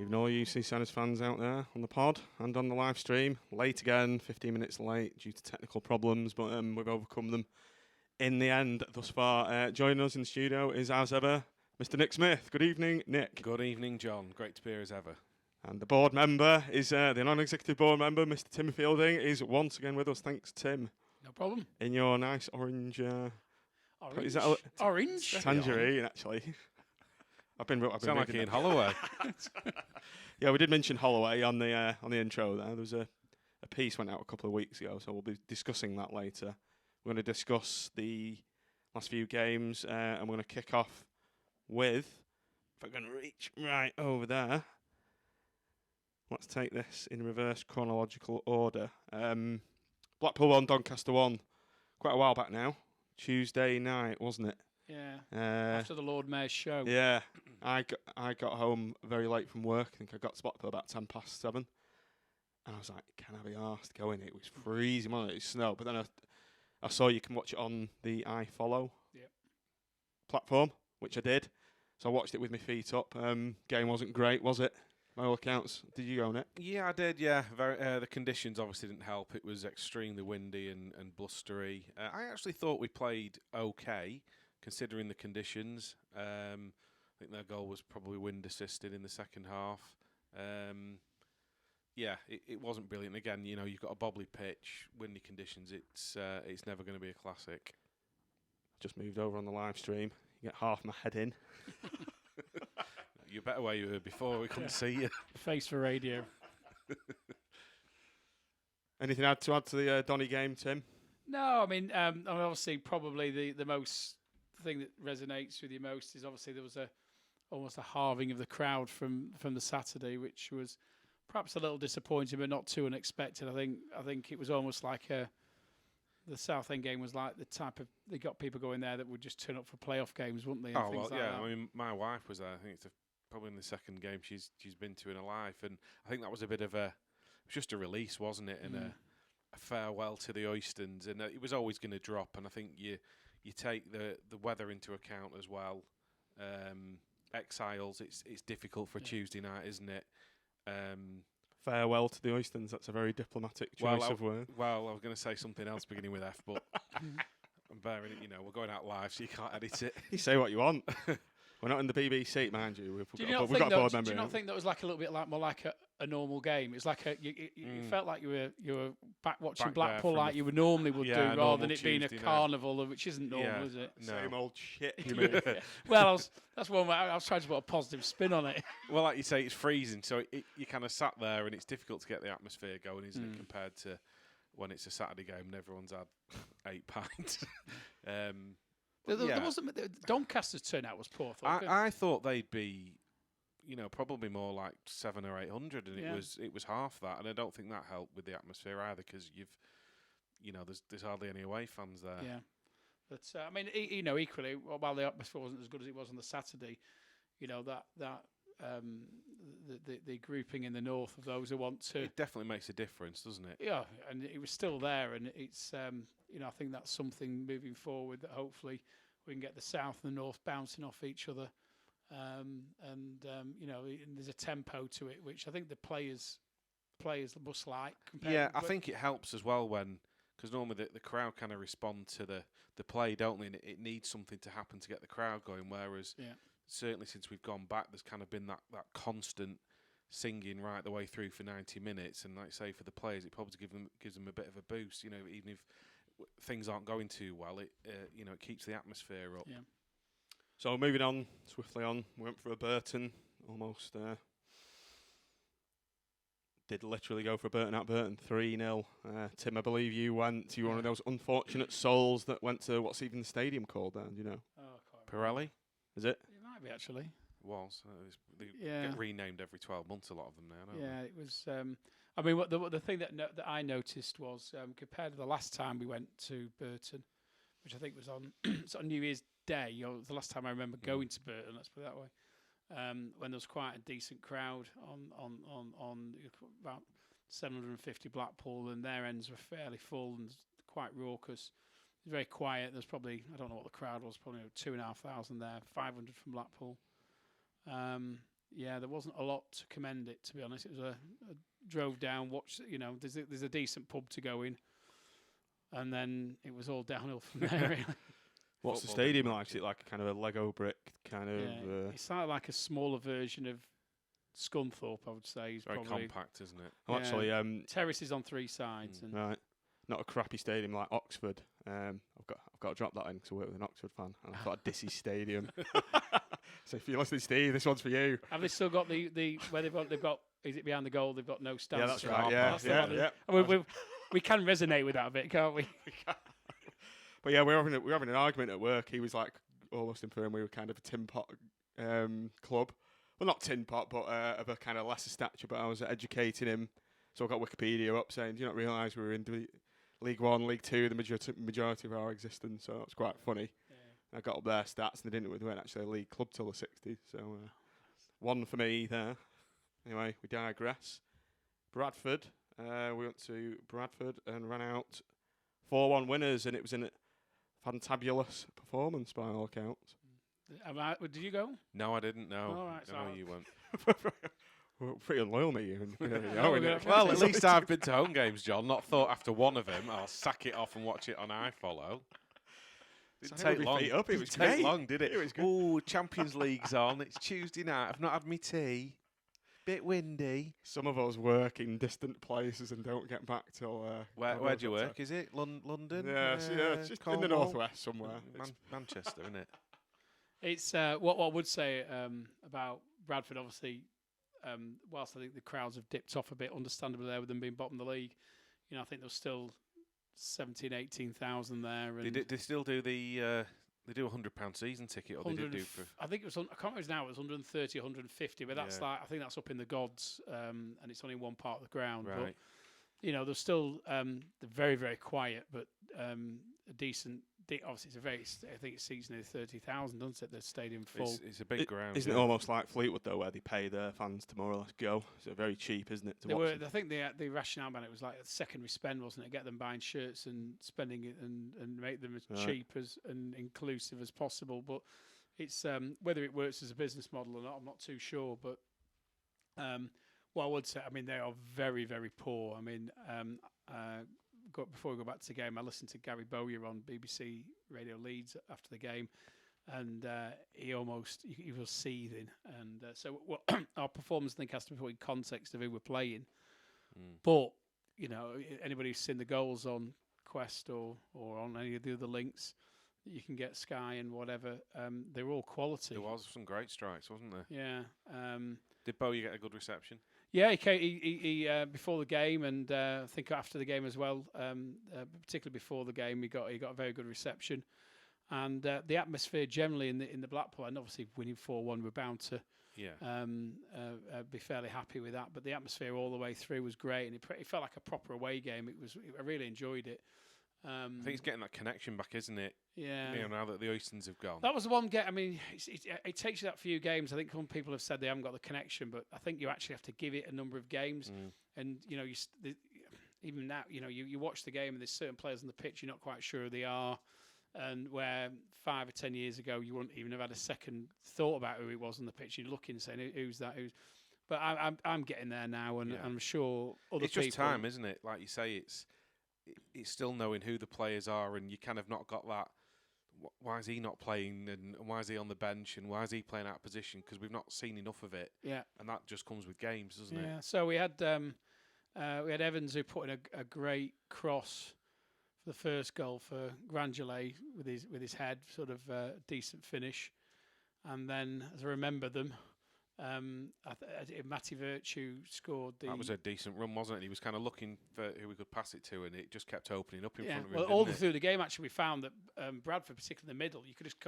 Even all you Seasiders fans out there on the pod and on the live stream. Late again, 15 minutes late due to technical problems, but we've overcome them in the end thus far. Joining us in the studio is, as ever, Mr. Nick Smith. Good evening, Nick. Good evening, John. Great to be here as ever. And the board member is, the non-executive board member, Mr. Tim Fielding, is once again with us. Thanks, Tim. No problem. In your nice orange... Orange? Is that orange? Tangerine, actually. I've been sound like in Holloway. Yeah, we did mention Holloway on the intro there. There was a piece went out a couple of weeks ago, so we'll be discussing that later. We're going to discuss the last few games, and we're going to kick off with, if I'm going to reach right over there, let's take this in reverse chronological order. Blackpool 1, Doncaster 1, quite a while back now. Tuesday night, wasn't it? Yeah, after the Lord Mayor's show. Yeah, I got home very late from work. I think I got to Blackpool about 7:07. And I was like, can I be arsed going? It was freezing, wasn't it? It was snow. But then I saw you can watch it on the iFollow platform, which I did. So I watched it with my feet up. Game wasn't great, was it? By all accounts. Did you go on it? Yeah, I did, yeah. The conditions obviously didn't help. It was extremely windy and blustery. I actually thought we played okay, considering the conditions. I think their goal was probably wind assisted in the second half. Yeah, it wasn't brilliant. Again, you know, you've got a bobbly pitch, windy conditions. It's never going to be a classic. Just moved over on the live stream. You get half my head in. You're better where you were before. We couldn't see you. Face for radio. Anything to add to the Donny game, Tim? No, I mean, obviously, probably the most thing that resonates with you most is obviously there was almost a halving of the crowd from the Saturday, which was perhaps a little disappointing, but not too unexpected. I think it was almost like the Southend game was like the type of, they got people going there that would just turn up for playoff games, wouldn't they? Oh, well, yeah. I mean, my wife was there. I think it's probably in the second game she's been to in her life, and I think that was a bit of it was just a release, wasn't it, and a farewell to the Oystons, and it was always going to drop. And I think you take the weather into account as well. Exiles, it's difficult for a Tuesday night, isn't it? Farewell to the Oystons. That's a very diplomatic choice of words. Well, I was going to say something else beginning with F, but I'm bearing it. You know, we're going out live, so you can't edit it. You say what you want. We're not in the BBC, mind you. We've got a board member. Do you not think that was like a little bit more like a normal game? It's like you felt like you were back watching Blackpool like you would normally do, rather than it being a carnival, which isn't normal, is it? No. Same old shit. Well, that's one way I was trying to put a positive spin on it. Well, like you say, it's freezing, so you kind of sat there, and it's difficult to get the atmosphere going, isn't it, compared to when it's a Saturday game and everyone's had 8 pints. There wasn't Doncaster's turnout was poor. I thought they'd be, you know, probably more like 700 or 800, and it was half that, and I don't think that helped with the atmosphere either, because there's hardly any away fans there. Yeah, but I mean, equally, while the atmosphere wasn't as good as it was on the Saturday, you know that the grouping in the north of those who want to, it definitely makes a difference, doesn't it? Yeah, and it was still there, and it's I think that's something moving forward that hopefully we can get the south and the north bouncing off each other, and there's a tempo to it which I think the players must like. I think it helps as well because normally the crowd kind of respond to the play, don't they? And it needs something to happen to get the crowd going, whereas certainly since we've gone back, there's kind of been that constant singing right the way through for 90 minutes, and like I say, for the players, it probably gives them a bit of a boost. You know, even if things aren't going too well, it keeps the atmosphere up. Yeah. So moving on swiftly on, we went for a Burton almost. Did literally go for a Burton at Burton 3-0. Tim, I believe you went. You were one of those unfortunate souls that went to what's even the stadium called then? Do you know? Pirelli. Is it? It might be actually. It was. They get renamed every 12 months, a lot of them now, don't they? It was. I mean, the thing that I noticed was compared to the last time we went to Burton, which I think was on New Year's Day, or the last time I remember going to Burton, let's put it that way, when there was quite a decent crowd on about 750 Blackpool, and their ends were fairly full and quite raucous. It was very quiet. There's probably, I don't know what the crowd was, probably 2,500 there, 500 from Blackpool. yeah, there wasn't a lot to commend it, to be honest. It was a drove down, watched. There's a decent pub to go in, and then it was all downhill from there. Really. What's the stadium like? Is it like a kind of a Lego brick kind of? Yeah, it's like a smaller version of Scunthorpe, I would say. It's very compact, isn't it? Well, actually, terraces on 3 sides. And right. Not a crappy stadium like Oxford. I've got to drop that in because I work with an Oxford fan, and I've got a Dissy stadium. So if you're listening, Steve, this one's for you. Have they still got the where they've got? Is it behind the goal? They've got no stands. Yeah, that's right. Yeah. We can resonate with that a bit, can't we? But yeah, we're having an argument at work. He was like almost inferring we were kind of a tin pot club. Well, not tin pot, but of a kind of lesser stature. But I was educating him, so I got Wikipedia up saying, "Do you not realise we were in League One, League Two, the majority of our existence?" So it's quite funny. Yeah. I got up their stats, and they weren't actually a league club till the '60s. So one for me there. Anyway, we digress. Bradford. We went to Bradford and ran out 4-1 winners, and it was a fantabulous performance by all accounts. Did you go? No, I didn't. No, all right, no, you went. Well, pretty unloyal, me. Well, at least I've been to home games, John. Not thought after one of them I'll sack it off and watch it on iFollow. Didn't take long. It was didn't take long, did it? It was good. Oh, Champions League's on. It's Tuesday night. I've not had me tea. Bit windy. Some of us work in distant places and don't get back till. Where do you work? Is it London? Yeah, it's just in the northwest somewhere. Manchester, isn't it? It's what I would say about Bradford. Obviously, whilst I think the crowds have dipped off a bit, understandably there with them being bottom of the league, I think there's still 17,000, 18,000 there. And they still do the. They do £100 season ticket, or they did do for. I think it was. I can't remember now. It was 130, 150, but that's I think that's up in the gods, and it's only one part of the ground. Right. But they're still they're very, very quiet, but a decent. Obviously, I think it seats near 30,000, doesn't it? The stadium full. It's a big ground. Isn't it almost like Fleetwood though, where they pay their fans to more or less go? So very cheap, isn't it? I think the rationale behind it was like a secondary spend, wasn't it? Get them buying shirts and spending it and make them as cheap and inclusive as possible. But it's whether it works as a business model or not, I'm not too sure. But what I would say, I mean, they are very, very poor. I mean. Before we go back to the game, I listened to Gary Bowyer on BBC Radio Leeds after the game, and he was seething. And so our performance, I think, has to be put in context of who we're playing. But anybody who's seen the goals on Quest or on any of the other links that you can get, Sky and whatever, they're all quality. There was some great strikes, wasn't there? Yeah. Did Bowyer get a good reception? Yeah, he before the game, and I think after the game as well. Particularly before the game, he got a very good reception, and the atmosphere generally in the Blackpool, and obviously winning 4-1, we're bound to be fairly happy with that. But the atmosphere all the way through was great, and it felt like a proper away game. I really enjoyed it. I think it's getting that connection back, isn't it? Yeah. Now that the Oystons have gone. That was the one game. I mean, it takes you that few games. I think some people have said they haven't got the connection, but I think you actually have to give it a number of games. And even now, you watch the game and there's certain players on the pitch you're not quite sure who they are, and where 5 or 10 years ago you wouldn't even have had a second thought about who it was on the pitch. You're looking and saying, "Who's that?" But I'm getting there now, and I'm sure other people. It's just time, isn't it? Like you say, it's still knowing who the players are, and you kind of not got that. Why is he not playing, and why is he on the bench, and why is he playing out of position? Because we've not seen enough of it. Yeah, and that just comes with games, doesn't it? Yeah. So we had Evans who put in a great cross for the first goal for Grangelet with his head, sort of decent finish, and then as I remember them. Matty Virtue scored the. That was a decent run, wasn't it? He was kind of looking for who we could pass it to, and it just kept opening up in front of him. Well, all through the game, actually, we found that Bradford, particularly in the middle, you could just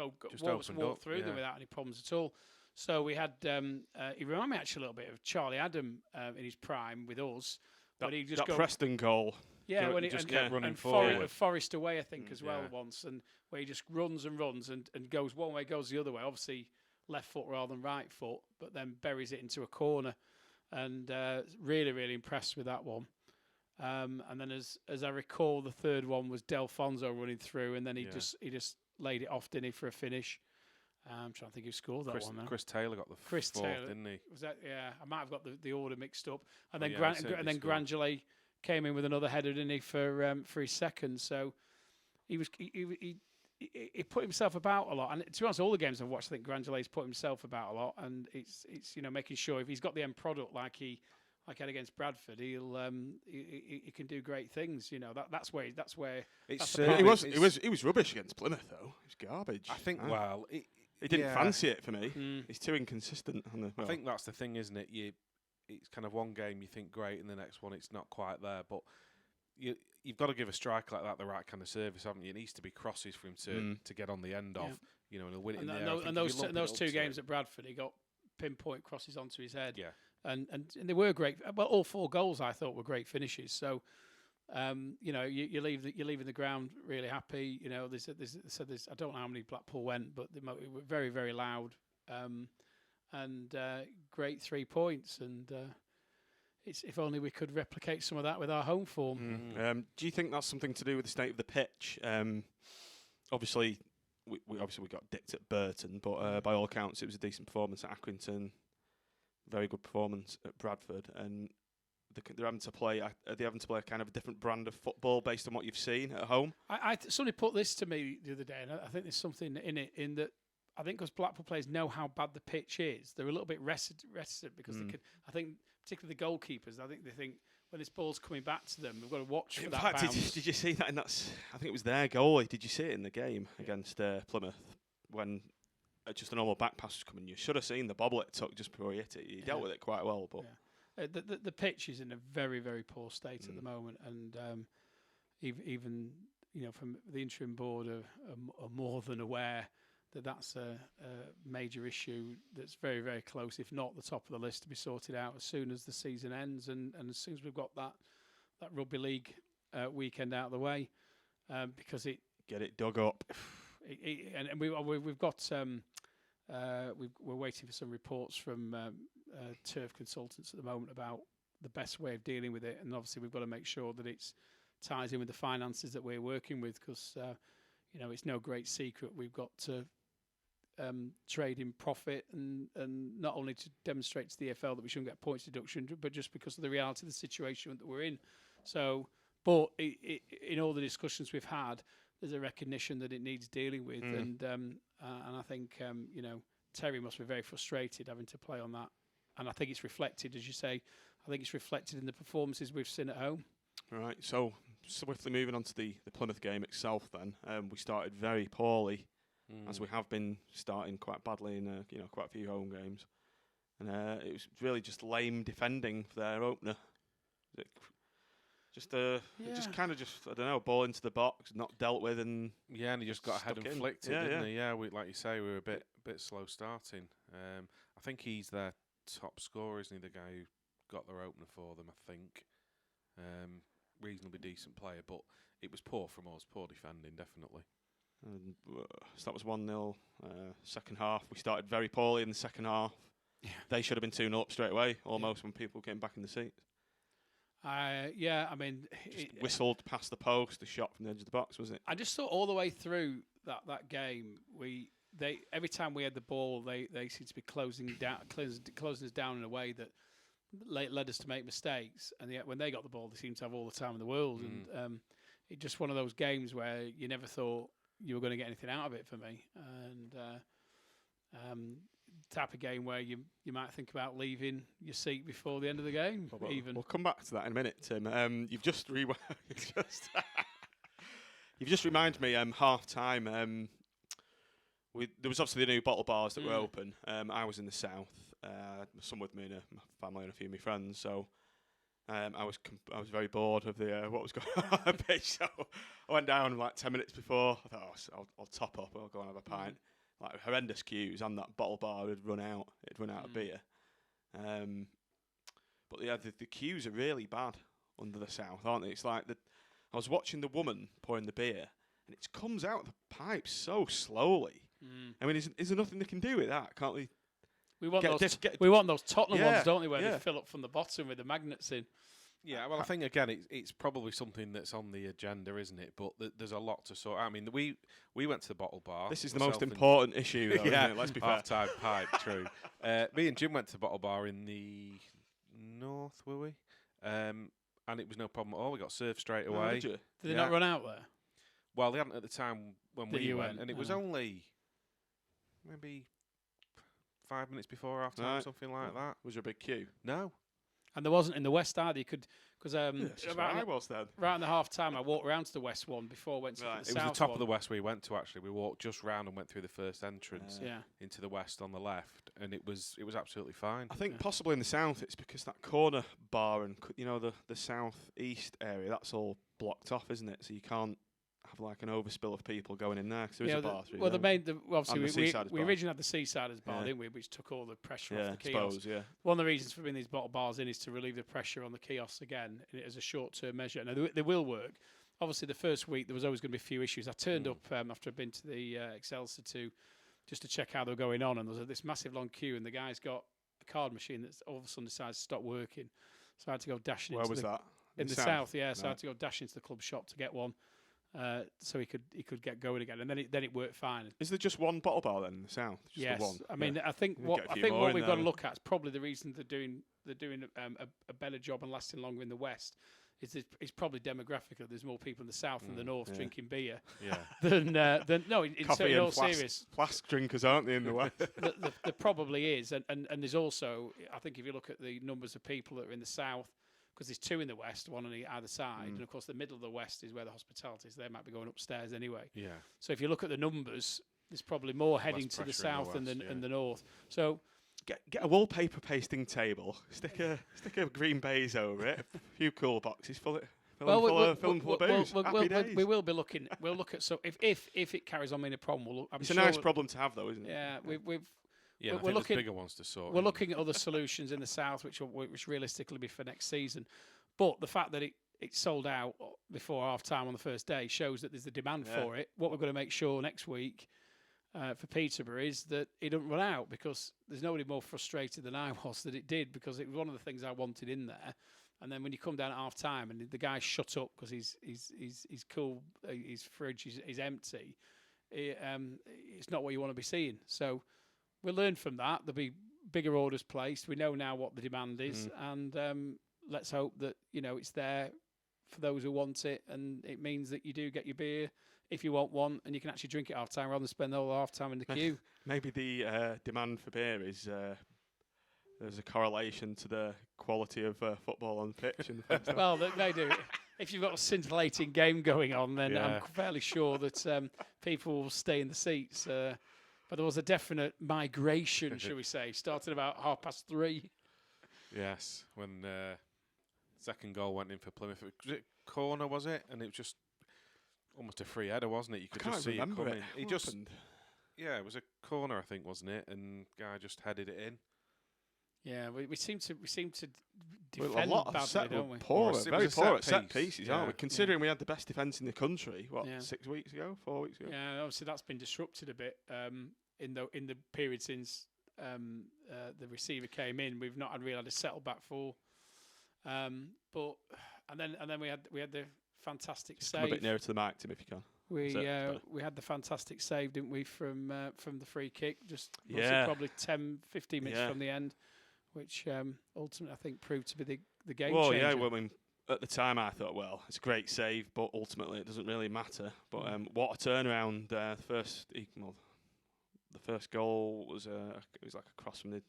walk through them without any problems at all. So we had. He reminded me actually a little bit of Charlie Adam in his prime with us. That Preston goal. Yeah, when he just kept running forward. Forest away, I think, as well once, and where he just runs and goes one way, goes the other way. Obviously. Left foot rather than right foot, but then buries it into a corner, and really, really impressed with that one. And then, as I recall, the third one was Delfonso running through, and then he just laid it off, didn't he, for a finish. I'm trying to think who scored that one. Now. Chris Taylor got the fourth, didn't he? Was that? Yeah, I might have got the order mixed up. And then Grangelet came in with another header, didn't he, for his second? So he put himself about a lot. And to be honest, all the games I've watched, I think Grangelet's put himself about a lot. And it's making sure if he's got the end product like he had against Bradford, he can do great things. That's where he was rubbish against Plymouth though. He was garbage. I think. He didn't fancy it for me. He's too inconsistent. I think that's the thing, isn't it? It's kind of one game you think great, and the next one it's not quite there. But you've got to give a striker like that the right kind of service, haven't you? It needs to be crosses for him to get on the end of, and he'll win it in the air. And those two games at Bradford, he got pinpoint crosses onto his head. Yeah. And they were great. Well, all 4 goals I thought were great finishes. So, you're leaving the ground really happy. There's I don't know how many Blackpool went, but they were very, very loud. And great 3 points. And it's if only we could replicate some of that with our home form. Do you think that's something to do with the state of the pitch? Obviously, we got dicked at Burton, but by all accounts, it was a decent performance at Accrington. Very good performance at Bradford, and they're having to play. Are they having to play a kind of a different brand of football based on what you've seen at home? Somebody put this to me the other day, and I think there's something in it. In that, I think because Blackpool players know how bad the pitch is, they're a little bit reticent because they could. I think particularly the goalkeepers. I think they think when this ball's coming back to them, we've got to watch for that bounce. Did you see that? And I think it was their goalie. Did you see it in the game against Plymouth when? Just a normal back pass was coming. You should have seen the bobble it took just before he hit it. He dealt with it quite well, but the pitch is in a very, very poor state at the moment, and even from the interim board are more than aware that that's a major issue that's very, very close, if not the top of the list, to be sorted out as soon as the season ends and as soon as we've got that rugby league weekend out of the way, because get it dug up. We've got we're waiting for some reports from turf consultants at the moment about the best way of dealing with it, and obviously we've got to make sure that it ties in with the finances that we're working with, because it's no great secret we've got to trade in profit, and not only to demonstrate to the EFL that we shouldn't get points deduction, but just because of the reality of the situation that we're in. So, but in all the discussions we've had, there's a recognition that it needs dealing with, and I think Terry must be very frustrated having to play on that, and I think it's reflected, as you say. I think it's reflected in the performances we've seen at home. Right. So swiftly moving on to the Plymouth game itself, then we started very poorly, as we have been starting quite badly in quite a few home games, and it was really just lame defending for their opener. Just I don't know, ball into the box, not dealt with, and and he just got ahead and flicked it, didn't he? Yeah, like you say, we were a bit slow starting. I think he's their top scorer, isn't he? The guy who got their opener for them, I think. Reasonably decent player, but it was poor from us, poor defending, definitely. And, so that was 1-0. Second half, we started very poorly in the second half. Yeah. They should have been 2-0 up straight away, almost, when people came back in the seats. I mean, whistled past the post, a shot from the edge of the box, was it? I just thought all the way through that game, every time we had the ball, they seemed to be closing us down in a way that led us to make mistakes. And yet when they got the ball, they seemed to have all the time in the world. And it's just one of those games where you never thought you were going to get anything out of it for me. And type of game where you might think about leaving your seat before the end of the game. We'll come back to that in a minute, Tim. You've just reminded me. Half time. There was obviously the new bottle bars that were open. I was in the south. My son with me, and my family, and a few of my friends. So I was very bored of the what was going on the pitch. So I went down like 10 minutes before. I thought, I'll top up. I'll go and have a pint. Like horrendous queues, and that bottle bar had run out. It'd run out of beer. But yeah, the queues are really bad under the south, aren't they? It's like I was watching the woman pouring the beer, and it comes out of the pipe so slowly. I mean, is there nothing they can do with that? Can't we? We want those Tottenham ones, don't we, where they fill up from the bottom with the magnets in. Yeah, well, I think again, it's probably something that's on the agenda, isn't it? But there's a lot to sort out. I mean, we went to the bottle bar. This is the most important issue, though, yeah, isn't it? Let's be fair. Half-time pipe, true. Me and Jim went to the bottle bar in the north, were we? And it was no problem at all. We got served straight away. Did you? Did they not run out there? Well, they hadn't at the time when we went, and it was only maybe 5 minutes before half-time, something like that. Was there a big queue? No. And there wasn't in the west either. You could, because I was then. Right in the half time, I walked round to the west one before I went to the south. It was the top of the west we went to. Actually, we walked just round and went through the first entrance into the west on the left, and it was absolutely fine. I think possibly in the south, it's because that corner bar and the south east area, that's all blocked off, isn't it? So you can't have like an overspill of people going in there because there is a bar through there. Obviously we originally had the Seasiders bar, didn't we, which took all the pressure off the kiosks. One of the reasons for bringing these bottle bars in is to relieve the pressure on the kiosks again as a short-term measure. Now they will work. Obviously, the first week there was always going to be a few issues. I turned up after I'd been to the Excelsior just to check how they were going on, and there was this massive long queue, and the guy's got a card machine that's all of a sudden decides to stop working. So I had to go dashing. Where was that? In the south, yeah. So I had to go dashing to the club shop to get one. So he could get going again, and then it worked fine. Is there just one bottle bar then in the south? Just yes, the one? I mean I think what we've got to look at is probably the reason they're doing a better job and lasting longer in the west. It's probably demographically. There's more people in the south than the north drinking beer. Yeah. than no. In Coffee all and serious, flask drinkers, aren't they, in the west? there probably is, and there's also, I think if you look at the numbers of people that are in the south. Because there's two in the west, one on either side, and of course the middle of the west is where the hospitality is. They might be going upstairs anyway. Yeah. So if you look at the numbers, there's probably more heading to the south than the north. So get a wallpaper pasting table, stick a green baize over it, a few cool boxes, fill them full of booze. Happy days. We will be looking. We'll look at if it carries on being a problem. It's a nice problem to have, though, isn't it? Yeah, we're looking bigger ones to sort. We're looking at other solutions in the south, which realistically be for next season. But the fact that it sold out before half time on the first day shows that there's a demand for it. What we're going to make sure next week for Peterborough is that it doesn't run out, because there's nobody more frustrated than I was that it did, because it was one of the things I wanted in there. And then when you come down at half time and the guy's shut up because he's cool, his fridge is empty, it's not what you want to be seeing. So we'll learn from that. There'll be bigger orders placed. We know now what the demand is, and let's hope that it's there for those who want it, and it means that you do get your beer if you want one, and you can actually drink it half time rather than spend the whole half time in the queue. Maybe the demand for beer is there's a correlation to the quality of football on the pitch. Well, they do. If you've got a scintillating game going on, then I'm fairly sure that people will stay in the seats. But there was a definite migration, shall we say, starting about 3:30. Yes, when second goal went in for Plymouth. Was it corner, was it? And it was just almost a free header, wasn't it? You could just see it coming. It was a corner, I think, wasn't it? And guy just headed it in. Yeah, we seem to defend a lot badly, of don't we? Very poor at set pieces, aren't we? Yeah. Considering we had the best defence in the country, 6 weeks ago, 4 weeks ago? Yeah, obviously that's been disrupted a bit in the period since the receiver came in. We've not really had a settle back for. But then we had the fantastic save. Come a bit nearer to the mic, Tim, if you can. We had the fantastic save, didn't we, from the free kick? Probably 10, 15 minutes from the end, which ultimately I think proved to be the game changer. Well, I mean, at the time I thought, well, it's a great save, but ultimately it doesn't really matter. But what a turnaround! The first goal was it was like a cross from the.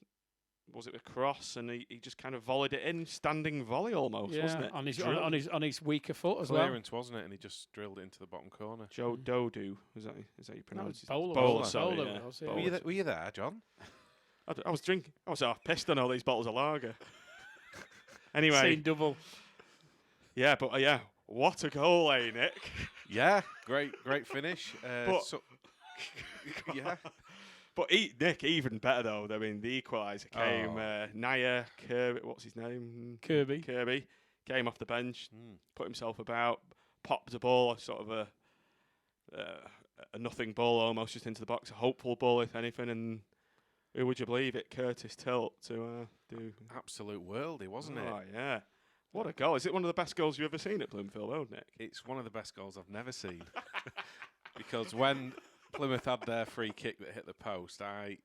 Was it a cross? And he just kind of volleyed it in, standing volley almost, wasn't it? On his weaker foot as Clearance, wasn't it? And he just drilled it into the bottom corner. Joe Dodu, is that you pronounce it? Bowler. Were you there, John? I was drinking. I was half pissed on all these bottles of lager. Anyway, seen double. Yeah, but what a goal, Nick? Yeah, great finish. But Nick, even better though. I mean, the equaliser came. Naya Kirby, what's his name? Kirby came off the bench, put himself about, popped a ball, sort of a nothing ball almost, just into the box, a hopeful ball if anything. And who would you believe it? Curtis Tilt to do absolute worldie, wasn't it? Oh yeah. What a goal! Is it one of the best goals you've ever seen at Bloomfield Road, Nick? It's one of the best goals I've never seen. Because when Plymouth had their free kick that hit the post, I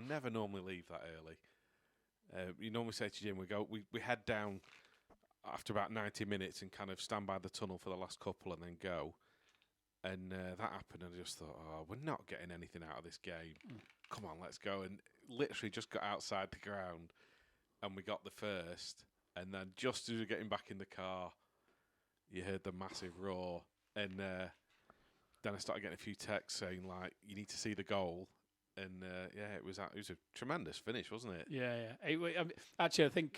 never normally leave that early. You normally say to Jim, we head down after about 90 minutes and kind of stand by the tunnel for the last couple and then go. And that happened, and I just thought, we're not getting anything out of this game. Come on, let's go. And literally just got outside the ground, and we got the first. And then just as we were getting back in the car, you heard the massive roar. And then I started getting a few texts saying, like, you need to see the goal. And, it was a tremendous finish, wasn't it? Yeah. Actually, I think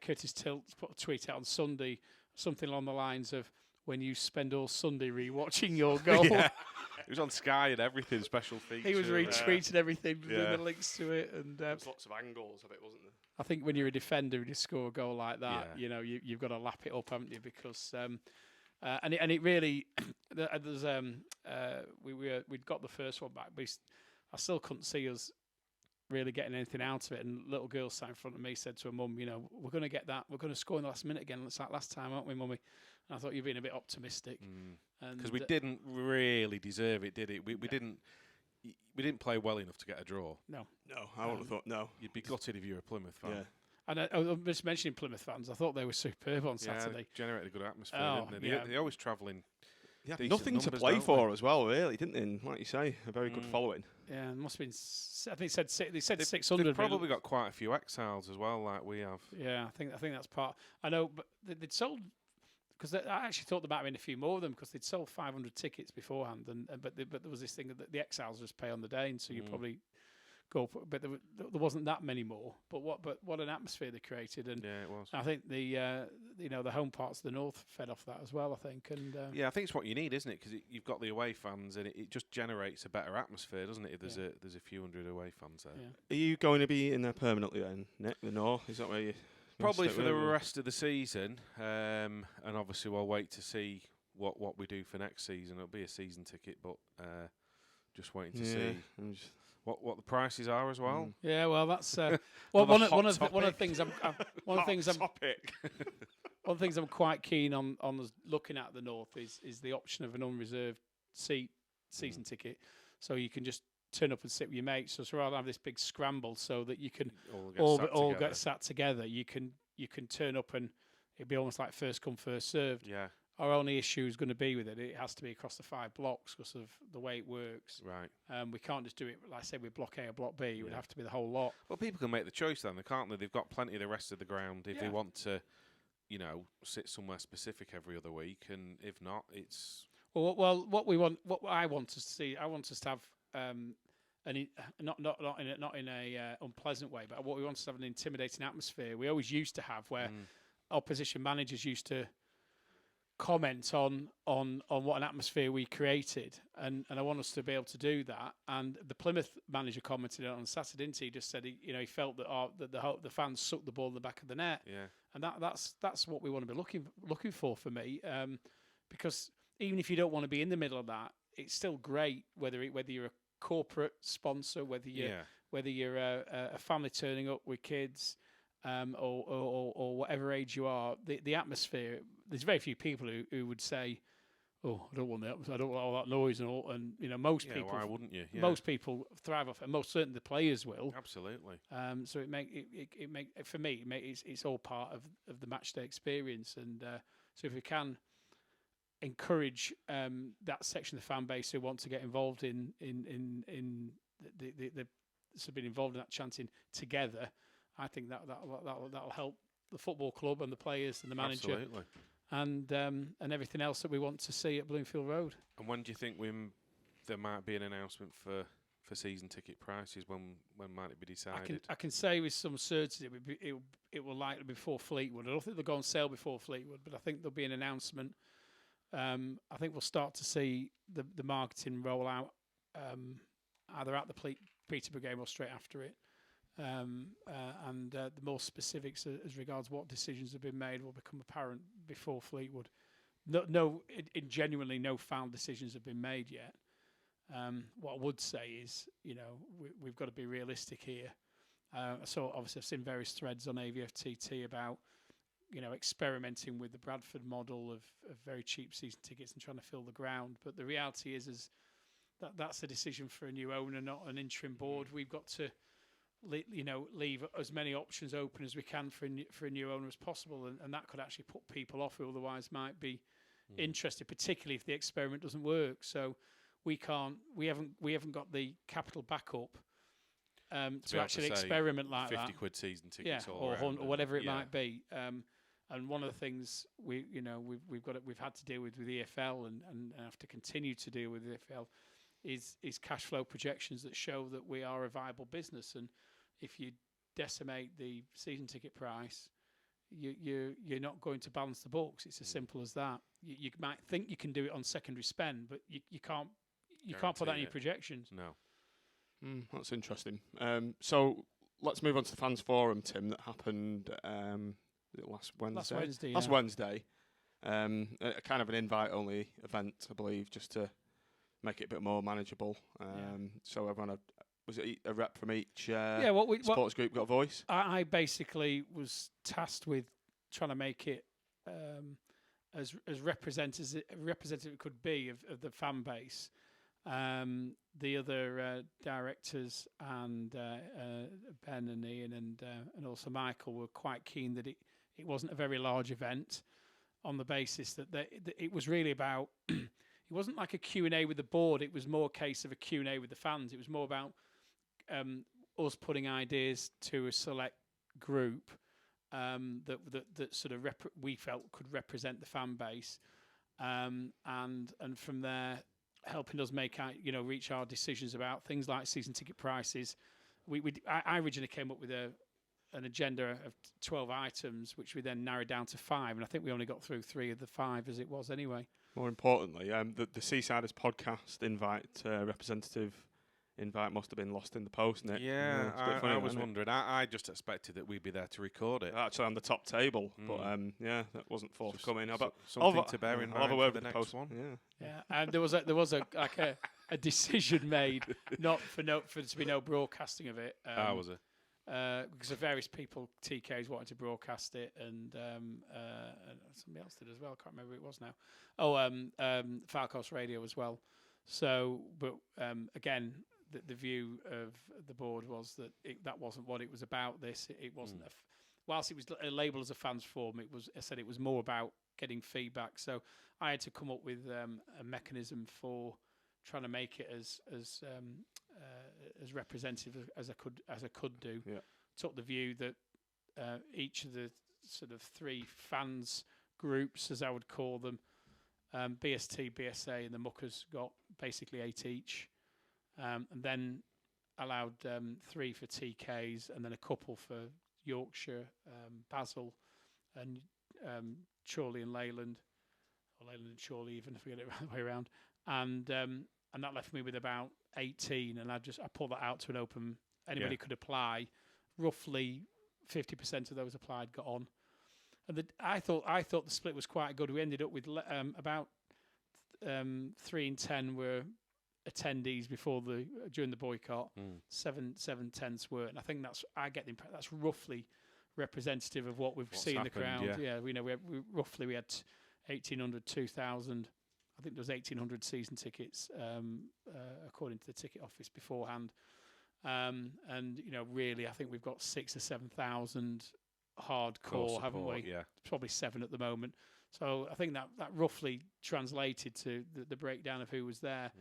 Curtis Tilt's put a tweet out on Sunday, something along the lines of, when you spend all Sunday rewatching your goal. Yeah. It was on Sky and everything, special feature. He was retweeting everything, doing the links to it. And there's lots of angles of it, wasn't there? I think when you're a defender and you score a goal like that, you've got to lap it up, haven't you? Because and it really there's we'd got the first one back, but I still couldn't see us really getting anything out of it. And little girl sat in front of me said to her mum, we're going to get that, we're going to score in the last minute again. It's like last time, aren't we, mummy? And I thought you're being a bit optimistic, because we didn't really deserve it, did it? We didn't play well enough to get a draw. No, I wouldn't have thought. No, you'd be gutted if you were a Plymouth fan. Yeah. And I'm just mentioning Plymouth fans. I thought they were superb on Saturday. Generated a good atmosphere, didn't they? They always travelling. Yeah, nothing to play for as well, really, didn't they? And like you say, a very good following. Yeah, it must have been. I think they said 600. They've probably got quite a few exiles as well, like we have. Yeah, I think that's part. I know, but they'd sold, because I actually thought there might have been a few more of them, because they'd sold 500 tickets beforehand, but there was this thing that the exiles just pay on the day, and so you probably go. But there wasn't that many more. But what an atmosphere they created, and yeah, it was. I think the home parts of the north fed off that as well. I think, and I think it's what you need, isn't it? Because you've got the away fans, and it just generates a better atmosphere, doesn't it? If there's a few hundred away fans there. Yeah. Are you going to be in there permanently then, Nick? The north, is that where you? Probably for the rest of the season, and obviously we'll wait to see what we do for next season. It'll be a season ticket, but just waiting to see what the prices are as well. Yeah, well, that's one of the things I'm quite keen on us looking at the north is the option of an unreserved season ticket, so you can just turn up and sit with your mates. So rather than have this big scramble, so that you can all get sat together, you can turn up and it'd be almost like first come first served. Yeah. Our only issue is going to be with it. It has to be across the 5 blocks because of the way it works. Right. We can't just do it, like I said, with Block A or Block B. It would have to be the whole lot. Well, people can make the choice then, can't they? They've got plenty of the rest of the ground if they want to, sit somewhere specific every other week, and if not, it's... Well, what I want to see, I want us to have, not in a unpleasant way, but what we want is to have an intimidating atmosphere. We always used to have, where opposition managers used to comment on what an atmosphere we created, and I want us to be able to do that. And the Plymouth manager commented on Saturday, didn't he? He just said he felt that the fans sucked the ball in the back of the net. Yeah. And that's what we want to be looking for me, because even if you don't want to be in the middle of that, it's still great whether you're a corporate sponsor, whether you're a family turning up with kids, or whatever age you are. The atmosphere. There's very few people who would say, "Oh, I don't want that. I don't want all that noise and all." And most people. Why wouldn't you? Yeah. Most people thrive off it, and most certainly the players will. Absolutely. So for me, it's all part of the match day experience, and so if we can encourage that section of the fan base who want to get involved in the so being involved in that chanting together, I think that'll help the football club and the players and the manager. Absolutely. And everything else that we want to see at Bloomfield Road. And when do you think there might be an announcement for season ticket prices? When might it be decided? I can say with some certainty it will likely be before Fleetwood. I don't think they'll go on sale before Fleetwood, but I think there'll be an announcement. I think we'll start to see the marketing roll out either at the Peterborough game or straight after it. And the more specifics as regards what decisions have been made will become apparent before Fleetwood. Genuinely no final decisions have been made yet. What I would say is, we've got to be realistic here. So obviously I've seen various threads on AVFTT about experimenting with the Bradford model of very cheap season tickets and trying to fill the ground. But the reality is that's a decision for a new owner, not an interim board. We've got to leave as many options open as we can for a new owner as possible, and that could actually put people off who otherwise might be interested, particularly if the experiment doesn't work. So we haven't got the capital backup to actually experiment like 50 quid season tickets, or whatever it might be. And one of the things we've had to deal with the EFL and have to continue to deal with the EFL is cash flow projections that show that we are a viable business. And if you decimate the season ticket price, you're not going to balance the books. It's as simple as that. You might think you can do it on secondary spend, but you can't put that in your projections. No. That's interesting. So let's move on to the fans forum, Tim, that happened last Wednesday. Last Wednesday. A kind of an invite-only event, I believe, just to make it a bit more manageable. So everyone was it a rep from each sports group got a voice? I basically was tasked with trying to make it as representative it could be of the fan base. The other directors and Ben and Ian and also Michael were quite keen that it wasn't a very large event, on the basis that it was really about. It wasn't like a Q&A with the board. It was more a case of a Q&A with the fans. It was more about us putting ideas to a select group that sort of we felt could represent the fan base, and from there helping us reach our decisions about things like season ticket prices. I originally came up with an agenda of 12 items, which we then narrowed down to 5, and I think we only got through 3 of the 5 as it was anyway. More importantly, the Seasiders podcast representative invite must have been lost in the post, Nick. Yeah, I was wondering. I just expected that we'd be there to record it. Actually on the top table, but that wasn't forthcoming. Something to bear in mind for the next one. Yeah, and there was a decision made not for there to be no broadcasting of it. Was it? Because of various people, TKs wanted to broadcast it, and somebody else did as well. I can't remember who it was now. Falcos Radio as well. So, but again, the view of the board was that that wasn't what it was about. It wasn't. Whilst it was labelled as a fans forum, it was more about getting feedback. So I had to come up with a mechanism for trying to make it as representative as I could do. Yeah. Took the view that each of the sort of 3 fans groups, as I would call them, BST, BSA, and the Muckers got basically 8 each, and then allowed 3 for TKs, and then a couple for Yorkshire, Basel, and Chorley and Leyland, or Leyland and Chorley, even if we get it the way around, and that left me with about 18, and I pulled that out to an open. Anybody could apply. Roughly 50% of those applied got on, and I thought the split was quite good. We ended up with about 3 in 10 were attendees during the boycott. 7/10 were, and I think I get the impression that's roughly representative of what we've seen in the crowd. Yeah, we had 1,800, 2,000. I think there was 1,800 season tickets, according to the ticket office beforehand. And really, I think we've got 6,000 or 7,000 hardcore, haven't we? Yeah, probably 7 at the moment. So I think that roughly translated to the breakdown of who was there.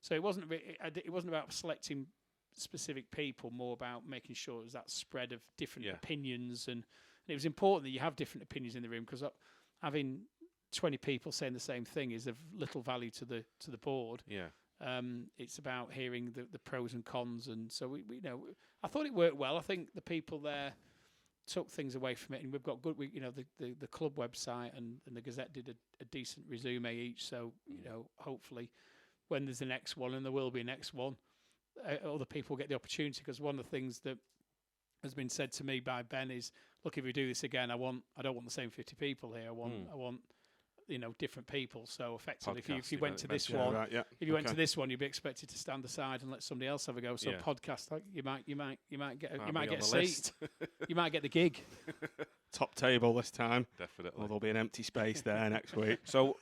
So it wasn't about selecting specific people, more about making sure it was that spread of different opinions, and it was important that you have different opinions in the room, because having 20 people saying the same thing is of little value to the board. Yeah. It's about hearing the pros and cons, and so I thought it worked well. I think the people there took things away from it, and we've got good. The club website and the Gazette did a decent resume each. So hopefully, when there's the next one, and there will be a next one, other people get the opportunity. Because one of the things that has been said to me by Ben is, look, if we do this again, I don't want the same 50 people here. I want different people. So effectively, if you went to this one, went to this one, you'd be expected to stand aside and let somebody else have a go. So podcast, you might get a seat. You might get the gig. top table this time. Definitely. Well, there'll be an empty space there next week. So,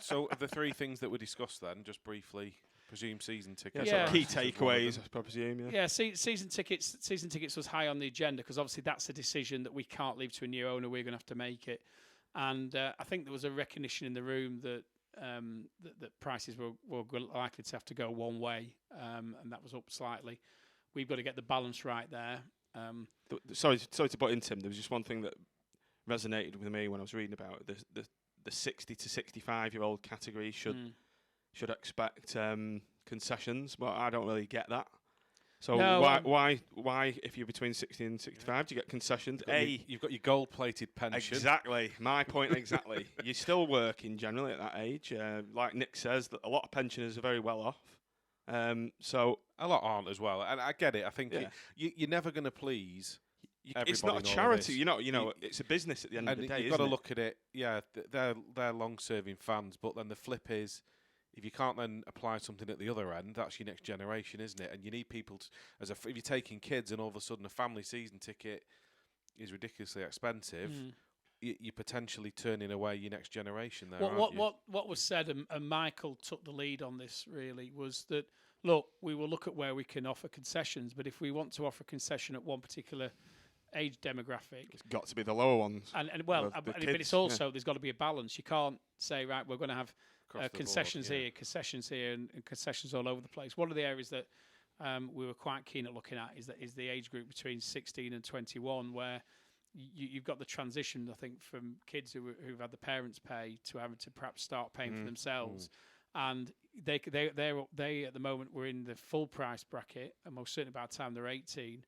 so the three things that were discussed then, just briefly, presume season tickets. Yeah, key takeaways, I presume. Yeah. Yeah, season tickets. Season tickets was high on the agenda because obviously that's a decision that we can't leave to a new owner. We're going to have to make it, and I think there was a recognition in the room that that prices were likely to have to go one way, and that was up slightly. We've got to get the balance right there. Sorry to butt in, Tim. There was just one thing that resonated with me when I was reading about it. The 60 to 65-year-old category should expect concessions. Well, I don't really get that. So why if you're between 60 and 65 do you get concessions? You've got your gold-plated pension. Exactly. My point exactly. You're still working generally at that age. Like Nick says, that a lot of pensioners are very well off. So a lot aren't as well, and I get it. I think you're never going to please. It's not a charity, you know. It's a business at the end of the day. You've got to look at it. Yeah, they're long-serving fans, but then the flip is, if you can't then apply something at the other end, that's your next generation, isn't it? And you need people to, if you're taking kids and all of a sudden a family season ticket is ridiculously expensive. You're potentially turning away your next generation there. What was said, and Michael took the lead on this, really, was that, look, we will look at where we can offer concessions, but if we want to offer a concession at one particular age demographic, it's got to be the lower ones. But it's also, there's got to be a balance. You can't say, right, we're going to have concessions here, and concessions all over the place. One of the areas that we were quite keen at looking at is the age group between 16 and 21, where you've got the transition, I think, from kids who've had the parents pay to having to perhaps start paying for themselves, and they at the moment were in the full price bracket, and most certainly by the time they're 18,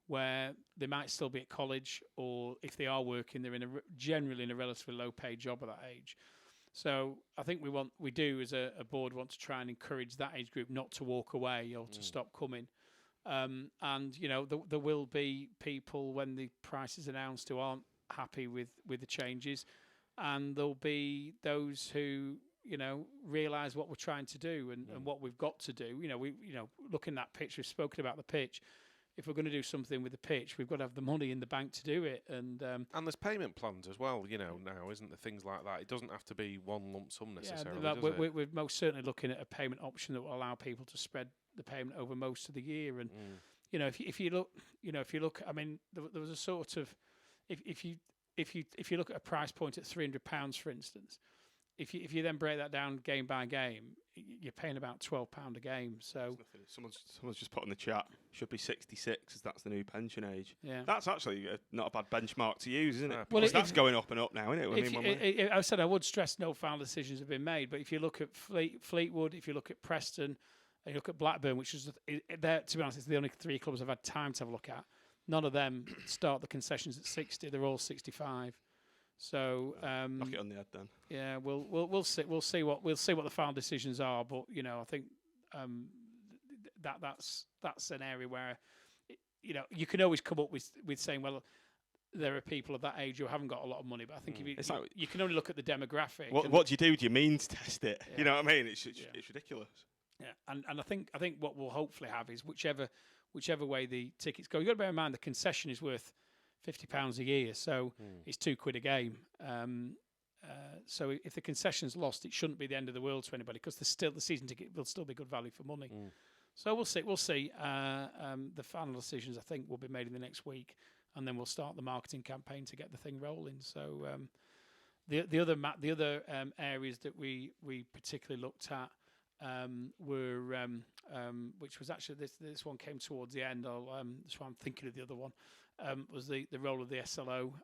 where they might still be at college, or if they are working, they're generally in a relatively low paid job at that age. So I think we do as a board want to try and encourage that age group not to walk away or to stop coming. And there will be people when the price is announced who aren't happy with the changes, and there'll be those who realise what we're trying to do and what we've got to do. Looking at that pitch, we've spoken about the pitch. If we're going to do something with the pitch, we've got to have the money in the bank to do it. And there's payment plans as well, now, isn't there? Things like that. It doesn't have to be one lump sum necessarily, does it? We're most certainly looking at a payment option that will allow people to spread the payment over most of the year. And if you look, I mean, there was a sort of, if you look at a price point at £300, for instance, if you then break that down game by game, you're paying about £12 a game. So someone's just put in the chat, should be 66, as that's the new pension age. Yeah, that's actually not a bad benchmark to use, isn't it? Well, that's going up and up now, isn't it? I said I would stress no final decisions have been made, but if you look at Fleetwood, if you look at Preston, and you look at Blackburn, which is there, to be honest, it's the only three clubs I've had time to have a look at. None of them start the concessions at 60; they're all 65. So knock it on the head then. Yeah, we'll see what the final decisions are. But I think that's an area where you can always come up with saying, well, there are people of that age who haven't got a lot of money. But I think if you can only look at the demographic. What do you do? Do you means test it? Yeah. You know what I mean? It's ridiculous. Yeah, and I think what we'll hopefully have is whichever way the tickets go. You've got to bear in mind the concession is worth £50 a year, so it's £2 a game. So if the concession's lost, it shouldn't be the end of the world to anybody, because the season ticket will still be good value for money. So we'll see. The final decisions, I think, will be made in the next week, and then we'll start the marketing campaign to get the thing rolling. So the other areas that we particularly looked at were which was actually this one came towards the end. That's why I'm thinking of the other one. Was the role of the SLO,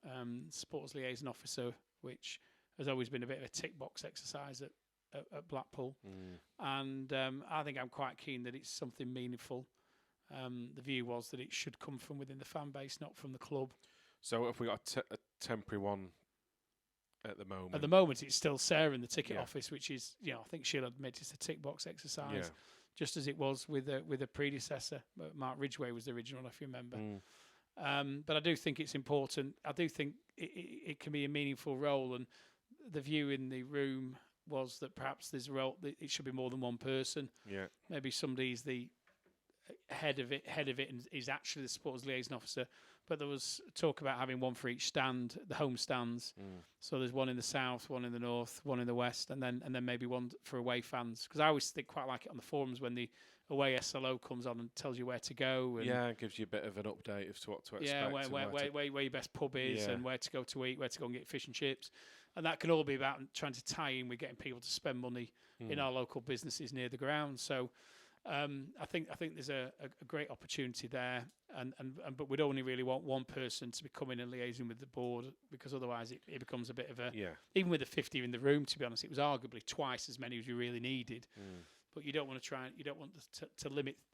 Supporters Liaison Officer, which has always been a bit of a tick box exercise at Blackpool. And I think I'm quite keen that it's something meaningful. The view was that it should come from within the fan base, not from the club. So if we got a temporary one at the moment? At the moment, it's still Sarah in the ticket office, which is, I think she'll admit it's a tick box exercise, just as it was with a predecessor. Mark Ridgway was the original, if you remember. But I do think it's important. I do think it can be a meaningful role, and the view in the room was that perhaps there's a role. It should be more than one person. Yeah, maybe somebody's the head of it and is actually the supporters liaison officer. But there was talk about having one for each stand, the home stands. So there's one in the south, one in the north, one in the west, and then maybe one for away fans. Because I always quite like it on the forums when the away SLO comes on and tells you where to go. And it gives you a bit of an update as to what to expect. Yeah, where your best pub is and where to go to eat, where to go and get fish and chips. And that can all be about trying to tie in with getting people to spend money in our local businesses near the ground. So I think there's a great opportunity there, but we'd only really want one person to be coming and liaising with the board, because otherwise it becomes a bit of a even with the 50 in the room. To be honest, it was arguably twice as many as we really needed. But you don't want to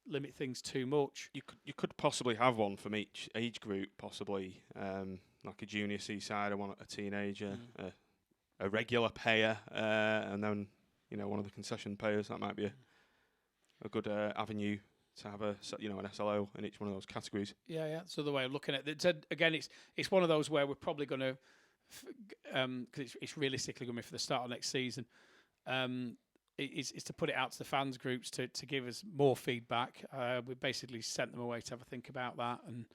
limit things too much. You could possibly have one from each age group, possibly like a junior Seasider, one a teenager, a regular payer, and then one of the concession payers. That might be a good avenue to have an SLO in each one of those categories. Yeah. That's the way of looking at it. Again, it's one of those where we're probably going to, because it's realistically going to be for the start of next season, is to put it out to the fans groups to give us more feedback. We basically sent them away to have a think about that, and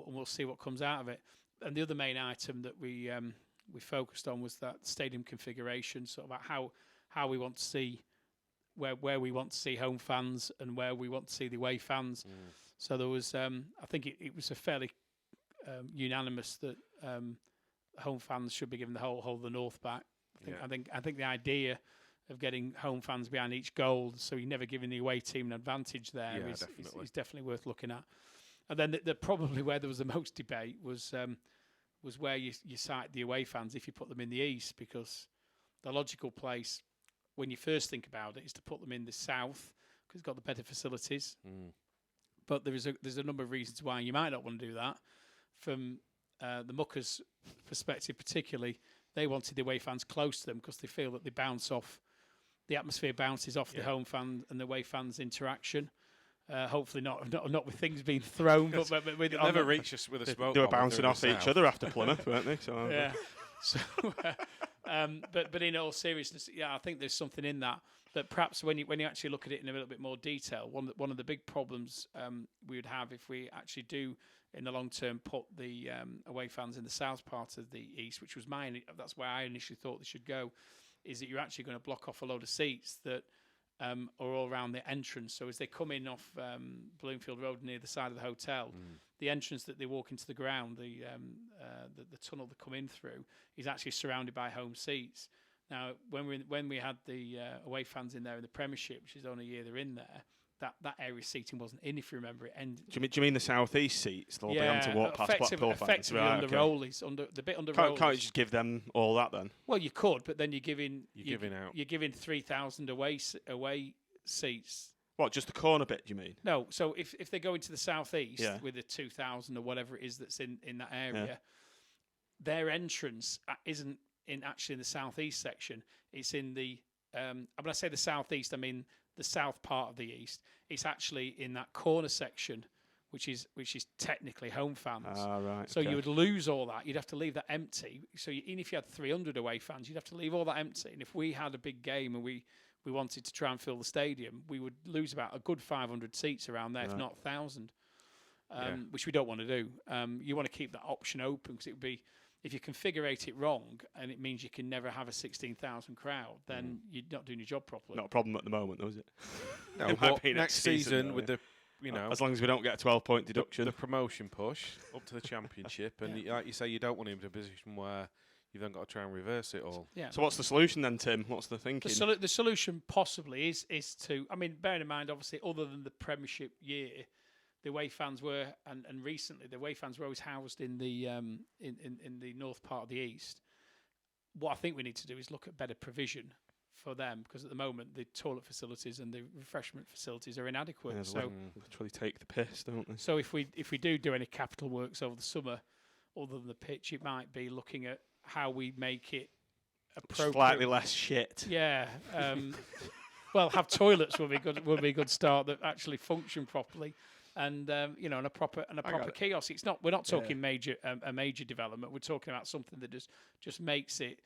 we'll see what comes out of it. And the other main item that we focused on was that stadium configuration, sort of about how we want to see. Where we want to see home fans and where we want to see the away fans. So there was, I think it was a fairly unanimous that home fans should be given the whole of the north back. I think the idea of getting home fans behind each goal, so you're never giving the away team an advantage there, is definitely worth looking at. And then probably where there was the most debate was where you cite the away fans if you put them in the east, because the logical place, when you first think about it, is to put them in the south because it's got the better facilities. But there's a number of reasons why you might not want to do that. From the Muckers' perspective, particularly, they wanted the away fans close to them because they feel that the atmosphere bounces off the home fan and the away fans' interaction. Hopefully not with things being thrown, but with never reach us with a smoke. They were bouncing off each other after Plymouth, weren't they? So yeah. So, but in all seriousness, I think there's something in that. That perhaps when you actually look at it in a little bit more detail, one of the big problems we would have if we actually do in the long term put the away fans in the south part of the east, which was that's where I initially thought they should go, is that you're actually going to block off a load of seats that are all around the entrance. So as they come in off Bloomfield Road near the side of the hotel, the entrance that they walk into the ground, the tunnel they come in through, is actually surrounded by home seats. Now, when we had the away fans in there in the Premiership, which is only a year they're in there, that area seating wasn't in, if you remember it. Do you mean the south east seats? They'll be able to walk past Blackpool fans. Effectively under Rollies, the bit under Rollies. Can't you just give them all that then? Well, you could, but then you're giving 3,000 away seats. What, just the corner bit, do you mean? No, so if they go into the southeast with the 2,000 or whatever it is that's in that area, their entrance isn't actually in the southeast section. It's in the when I say the southeast, I mean the south part of the east. It's actually in that corner section, which is technically home fans. Right. So you would lose all that. You'd have to leave that empty. So even if you had 300 away fans, you'd have to leave all that empty. And if we had a big game and we wanted to try and fill the stadium, we would lose about a good 500 seats around there, if not 1,000, which we don't want to do. You want to keep that option open, because it would be, if you configure it wrong and it means you can never have a 16,000 crowd, then you're not doing your job properly. Not a problem at the moment, though, is it? No, it might be next season though, with the, as long as we don't get a 12-point deduction, the promotion push up to the championship, and like you say, you don't want him to a position where you've then got to try and reverse it all. Yeah. So what's the solution then, Tim? What's the thinking? The solution possibly is to, I mean, bearing in mind, obviously, other than the Premiership year, the away fans were, and recently, the away fans were always housed in the in the north part of the east. What I think we need to do is look at better provision for them, because at the moment the toilet facilities and the refreshment facilities are inadequate. Yeah, so literally take the piss, don't they? So if we do any capital works over the summer, other than the pitch, it might be looking at how we make it appropriate. Slightly less shit. Yeah. Well, have toilets would be a good start that actually function properly. And and a proper kiosk. We're not talking a major development. We're talking about something that just makes it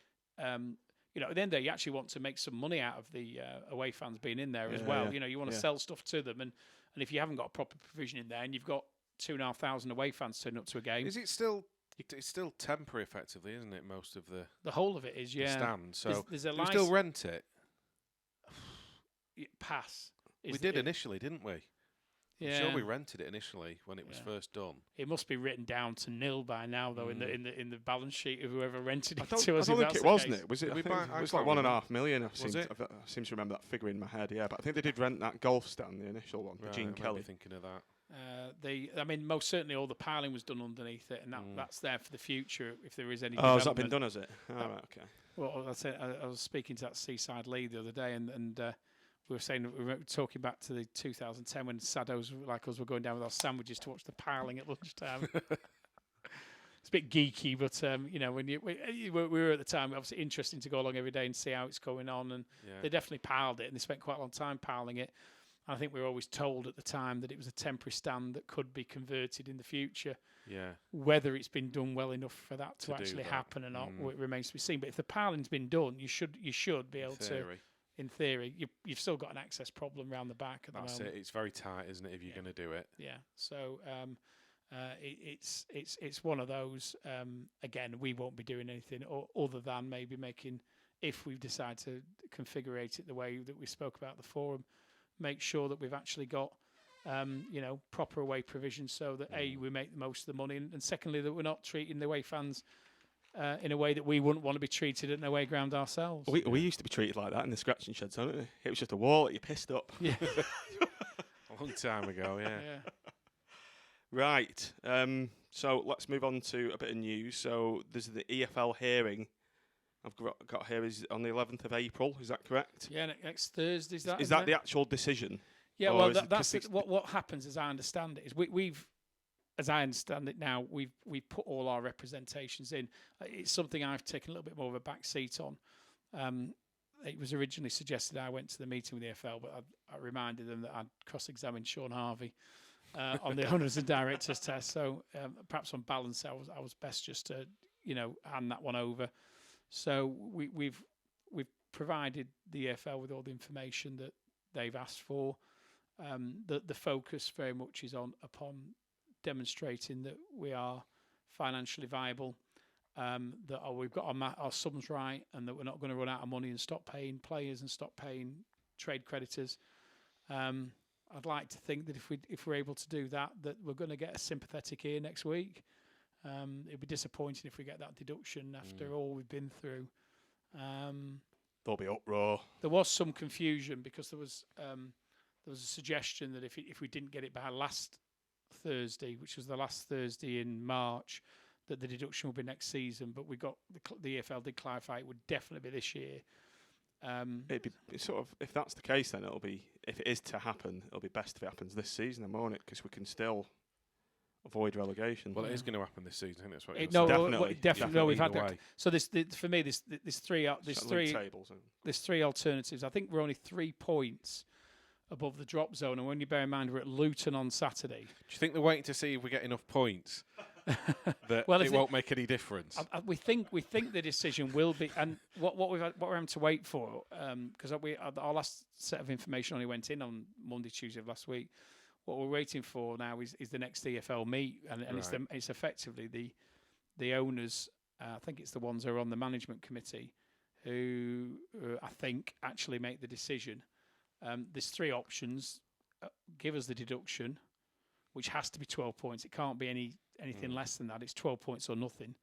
at the end of the day, you actually want to make some money out of the away fans being in there as well. Yeah. You want to sell stuff to them, and if you haven't got a proper provision in there, and you've got 2,500 away fans turning up to a game, is it still? It's still temporary, effectively, isn't it? Most of the whole of it is, the stand. So there's a do we still rent it? Pass. We did initially, didn't we? Yeah. I'm sure we rented it initially when it was first done. It must be written down to nil by now, though, in the balance sheet of whoever rented it to us. I don't think it was, it? Was it? It was like 1.5 million. I seem to remember that figure in my head. Yeah, but I think they did rent that golf stand, the initial one, right, Gene Kelly. Thinking of that. Most certainly all the piling was done underneath it, and that's there for the future if there is any. Oh, has that been done? Has it? Right, okay. Well, I was speaking to that Seaside lead the other day, and we were talking back to the 2010 when saddos like us were going down with our sandwiches to watch the piling at lunchtime. It's a bit geeky, but when we were at the time, obviously interesting to go along every day and see how it's going on, and they definitely piled it, and they spent quite a long time piling it. I think we were always told at the time that it was a temporary stand that could be converted in the future. Yeah. Whether it's been done well enough for that to actually happen or not, it remains to be seen. But if the piling's been done, you should be able to. In theory, you've still got an access problem around the back at the moment. That's it. It's very tight, isn't it? If you're going to do it. Yeah. So it's one of those. Again, we won't be doing anything other than maybe making, if we decide to configure it the way that we spoke about at the forum, make sure that we've actually got proper away provisions so that we make the most of the money, and secondly that we're not treating the away fans in a way that we wouldn't want to be treated at an away ground ourselves. We used to be treated like that in the scratching sheds, don't we? It was just a wall that you pissed up. Yeah. A long time ago, yeah. Right. So let's move on to a bit of news. So there's the EFL hearing. I've got here is on the 11th of April. Is that correct? Yeah, next Thursday. Is that the actual decision? Yeah. Well, that's what happens, as I understand it, is we've. As I understand it now, we've put all our representations in. It's something I've taken a little bit more of a back seat on. It was originally suggested I went to the meeting with the EFL, but I reminded them that I'd cross-examined Sean Harvey on the owners and directors test. So perhaps on balance, I was best just to hand that one over. So we've provided the EFL with all the information that they've asked for. The focus very much is upon demonstrating that we are financially viable, that we've got our sums right, and that we're not going to run out of money and stop paying players and stop paying trade creditors. I'd like to think that if we're able to do that we're going to get a sympathetic ear next week. It'd be disappointing if we get that deduction after all we've been through. There'll be uproar. There was some confusion because there was a suggestion that if we didn't get it by last Thursday, which was the last Thursday in March, that the deduction would be next season. But we got the EFL did clarify it would definitely be this year. It'd be sort of, if that's the case, then it'll be, if it is to happen, it'll be best if it happens this season, then won't it? Because we can still avoid relegation. Well, it is going to happen this season. I think that's what definitely. No, we've had that. So for me, there's three alternatives. I think we're only 3 points above the drop zone, and when you bear in mind we're at Luton on Saturday. Do you think they're waiting to see if we get enough points that it won't make any difference? We think the decision will be, and what we're having to wait for, because our last set of information only went in on Monday, Tuesday of last week. What we're waiting for now is the next EFL meet, and it's effectively the owners. I think it's the ones who are on the management committee who I think actually make the decision. There's 3 options. Give us the deduction, which has to be 12 points. It can't be anything less than that. It's 12 points or nothing.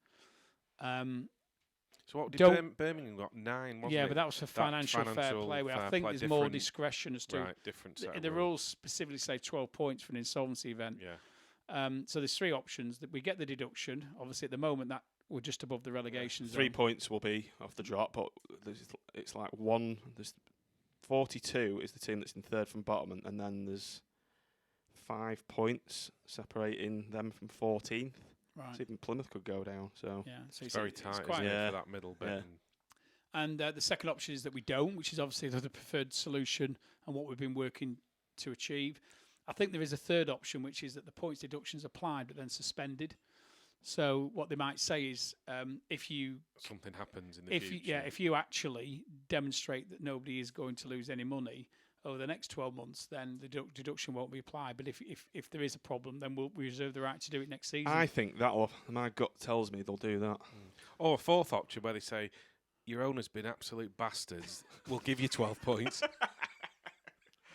So what did Birmingham got? 9, wasn't it? Yeah, but that was for financial fair play. I think there's more discretion as to different. The rules specifically say 12 points for an insolvency event. Yeah. So there's 3 options that we get the deduction. Obviously, at the moment that we're just above the relegation zone. 3 points will be off the drop, but it's like one. There's 42 is the team that's in third from bottom, and then there's 5 points separating them from 14th. Right. So even Plymouth could go down. So it's very tight, isn't it, for that middle bit. Yeah. And the second option is that we don't, which is obviously the preferred solution and what we've been working to achieve. I think there is a third option, which is that the points deductions applied but then suspended. So what they might say is, if you something happens in the future, if you actually demonstrate that nobody is going to lose any money over the next 12 months, then the deduction won't be applied. But if there is a problem, then we reserve the right to do it next season. I think my gut tells me they'll do that. Or a fourth option where they say, your owner's been absolute bastards, we'll give you 12 points.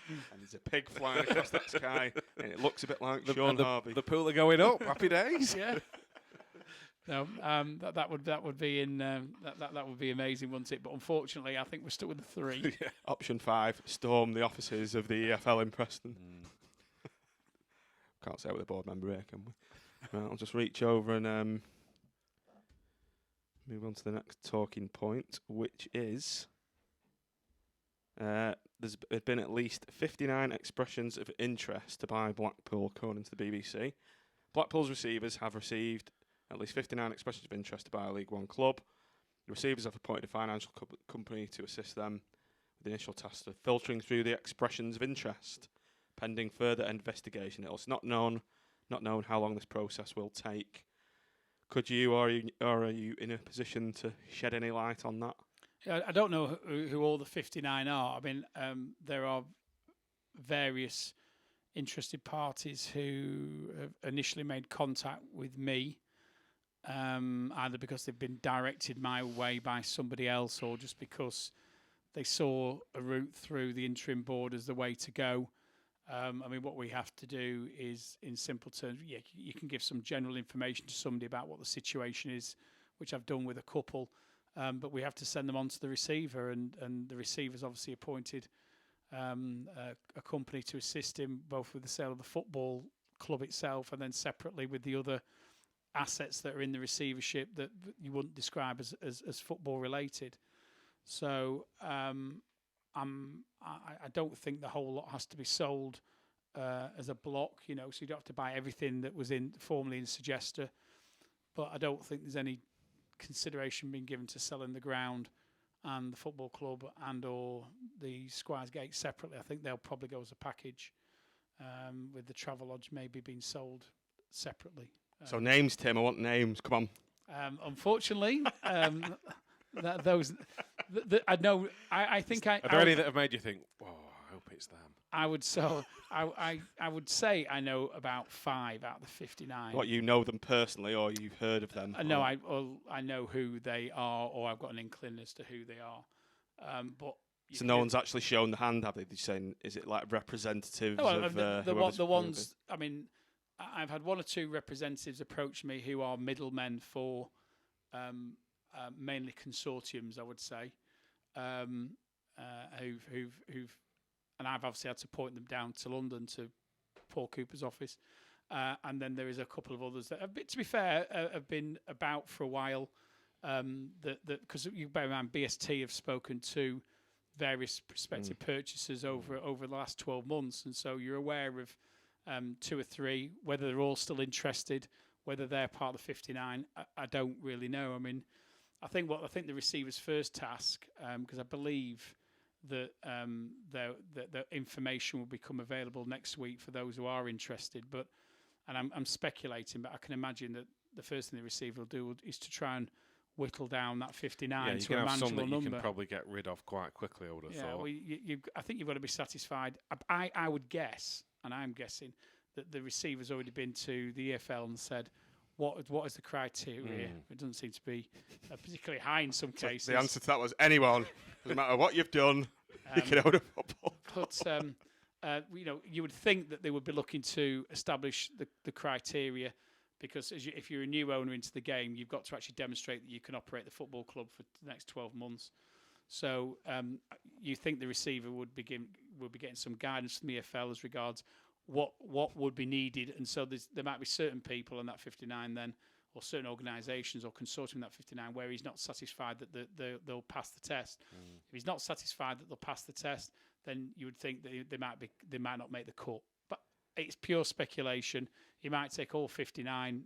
And there's a pig flying across the sky, and it looks a bit like Sean Harvey. The pool are going up. Happy days. Yeah. No, that would be that would be amazing, wouldn't it? But unfortunately, I think we're stuck with the 3. Yeah. Option 5: storm the offices of the EFL in Preston. Can't say it with a board member here, can we? Right, I'll just reach over and move on to the next talking point, which is there's been at least 59 expressions of interest to buy Blackpool, according to the BBC. Blackpool's receivers have received at least 59 expressions of interest to buy a League One club. The receivers have appointed a financial company to assist them with the initial task of filtering through the expressions of interest, pending further investigation. It's not known how long this process will take. Could you, or are you in a position to shed any light on that? I don't know who all the 59 are. I mean, there are various interested parties who have initially made contact with me, either because they've been directed my way by somebody else or just because they saw a route through the interim board as the way to go. I mean, what we have to do is, in simple terms, you can give some general information to somebody about what the situation is, which I've done with a couple. But we have to send them on to the receiver, and the receiver's obviously appointed a company to assist him both with the sale of the football club itself and then separately with the other assets that are in the receivership that you wouldn't describe as football related. So I don't think the whole lot has to be sold as a block, so you don't have to buy everything that was formerly in Suggester. But I don't think there's any consideration being given to selling the ground and the football club and or the Squires Gate separately. I think they'll probably go as a package, with the Travelodge maybe being sold separately. So names, Tim. I want names. Come on. Unfortunately, those I know. I think Are there any that have made you think, "Oh, I hope it's them"? I would say I know about 5 out of the 59. What, you know them personally, or you've heard of them? No, I know who they are, or I've got an inkling as to who they are. But so no one's actually shown the hand, have they? They're saying, is it like representatives of the ones? I mean, I've had 1 or 2 representatives approach me who are middlemen for mainly consortiums, I would say, who've and I've obviously had to point them down to London to Paul Cooper's office. And then there is a couple of others that, to be fair, have been about for a while. Because you bear in mind, BST have spoken to various prospective purchasers over the last 12 months. And so you're aware of 2 or 3, whether they're all still interested, whether they're part of the 59, I don't really know. I mean, I think the receiver's first task, because I believe that the information will become available next week for those who are interested. And I'm speculating, but I can imagine that the first thing the receiver will do is to try and whittle down that 59 to a manageable number. You can probably get rid of quite quickly, I would have thought. Well, I think you've got to be satisfied. I would guess, and I'm guessing, that the receiver's already been to the EFL and said, what is the criteria? It doesn't seem to be particularly high in some cases. The answer to that was anyone. Doesn't matter what you've done, you can own a football club. But you would think that they would be looking to establish the criteria, because if you're a new owner into the game, you've got to actually demonstrate that you can operate the football club for the next 12 months. So you think the receiver will be getting some guidance from the EFL as regards what would be needed, and so there might be certain people in that 59 then, or certain organisations or consortium in that 59 where he's not satisfied that they'll pass the test. If he's not satisfied that they'll pass the test, then you would think that they might not make the cut. But it's pure speculation. He might take all 59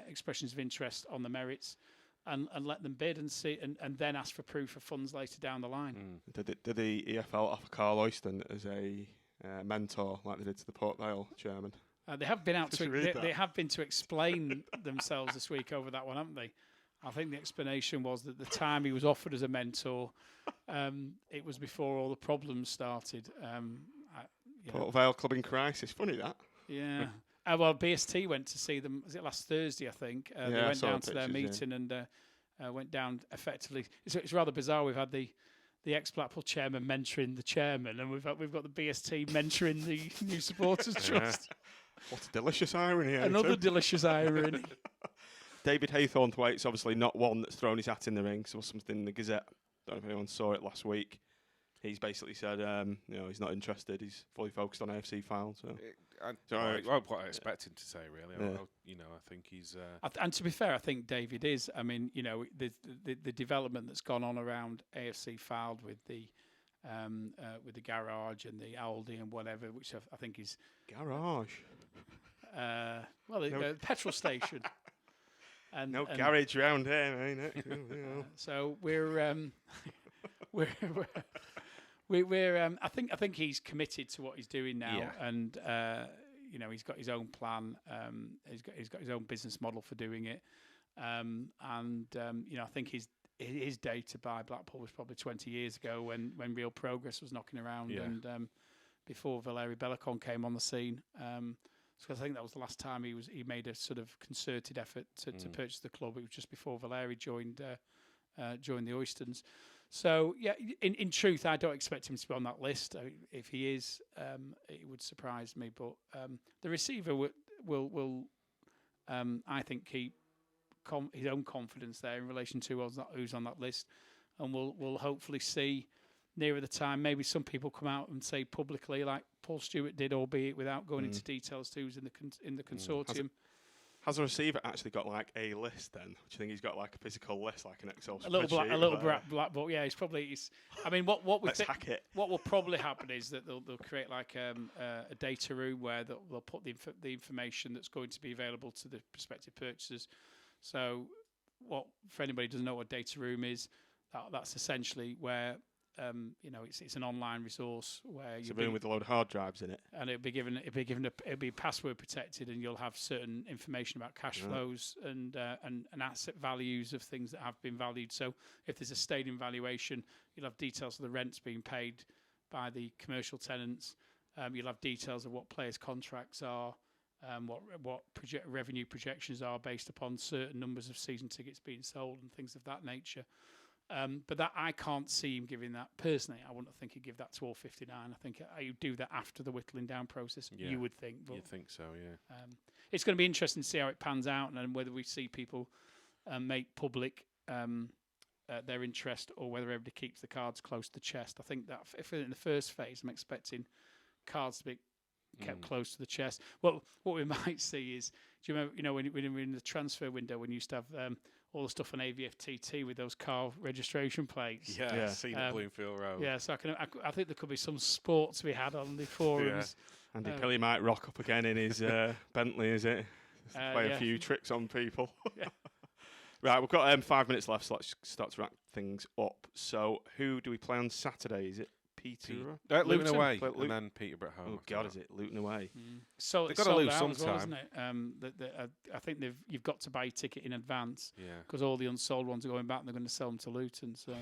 expressions of interest on the merits and let them bid and see, and then ask for proof of funds later down the line. Did the EFL offer Carl Oyston as a mentor like they did to the Port Vale chairman? They have been out Did you read that? they have been to explain themselves this week over that one, haven't they? I think the explanation was that the time he was offered as a mentor, it was before all the problems started. Port Vale Club in crisis. Funny that. Yeah. Well, BST went to see them. Was it last Thursday? I think they I went saw down the to their pictures, meeting and went down effectively. It's rather bizarre. We've had the ex-Blackpool chairman mentoring the chairman, and we've got the BST mentoring the new supporters trust. What a delicious irony. Another delicious irony. David Haythornthwaite's obviously not one that's thrown his hat in the ring. So something in the Gazette. Don't know if anyone saw it last week. He's basically said, he's not interested. He's fully focused on AFC Fylde. What I expect him to say, really. Yeah. I think he's. And to be fair, I think David is. I mean, the development that's gone on around AFC Fylde with the garage and the Aldi and whatever, which I think is garage. The petrol station. And garage round here, ain't it? So we're I think he's committed to what he's doing now, and he's got his own plan. He's got his own business model for doing it, I think his day to buy Blackpool was probably 20 years ago when Real Progress was knocking around, and before Valeri Bellicon came on the scene. So I think that was the last time he made a sort of concerted effort to purchase the club. It was just before Valeri joined the Oystons. So in truth, I don't expect him to be on that list. If he is, it would surprise me. But the receiver will I think, keep his own confidence there in relation to who's on that list, and we'll hopefully see nearer the time. Maybe some people come out and say publicly, like Paul Stewart did, albeit without going into details to who's in the consortium. Has the receiver actually got like a list then? Do you think he's got like a physical list, like an Excel spreadsheet? A little black book. Yeah, he's. I mean, what hack it. What will probably happen is that they'll create like a data room where they'll put the information that's going to be available to the prospective purchasers. So, for anybody who doesn't know what a data room is, that's essentially where. It's an online resource where it's a room with a load of hard drives in it, and it'll be password protected, and you'll have certain information about cash flows and asset values of things that have been valued. So if there's a stadium valuation, you'll have details of the rents being paid by the commercial tenants. You'll have details of what players' contracts are, what revenue projections are based upon certain numbers of season tickets being sold and things of that nature. But that I can't see him giving that personally. I wouldn't think he'd give that to all 59. I think you do that after the whittling down process. Yeah. You would think. But, you'd think so, yeah. It's going to be interesting to see how it pans out and whether we see people make public their interest or whether everybody keeps the cards close to the chest. I think that if in the first phase, I'm expecting cards to be kept close to the chest. Well, what we might see is, do you remember, when we were in the transfer window, when you used to have all the stuff on AVFTT with those car registration plates. Yeah. Seen at Bloomfield Road. Yeah, so I think there could be some sport to be had on the forums. Andy Pilly might rock up again in his Bentley, is it? Play a few tricks on people. Right, we've got 5 minutes left, so let's start to wrap things up. So, who do we play on Saturday? Is it Peterborough? Luton away, and then Peterborough at home. Oh God, is it Luton away? So they've got to lose sometime. I think you've got to buy a ticket in advance. Yeah. Because all the unsold ones are going back, and they're going to sell them to Luton. So.